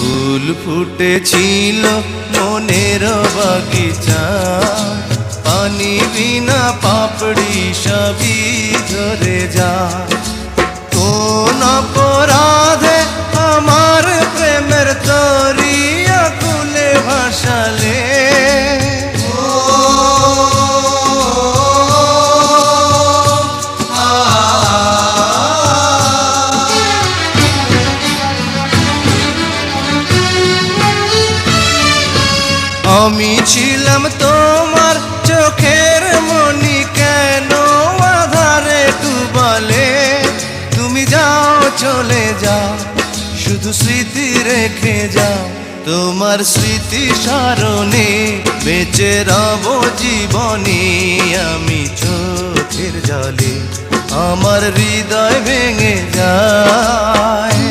ফুল ফুটেছিল মনের বাগিচা, পানি বিনা পাপড়ি সবই ঝরে যা। কোন অপরাধে আমার প্রেমের তরিয়া কুলে ভাসালে, আমি ছিলাম তোমার চোখের মনি, কেন আধারে ডুবালে? তুমি যাও চলে যাও, শুধু স্মৃতি রেখে যাও। তোমার স্মৃতি স্মরণে বেঁচে রব জীবনে। আমি চোখের জলে আমার হৃদয় ভেঙে যায়।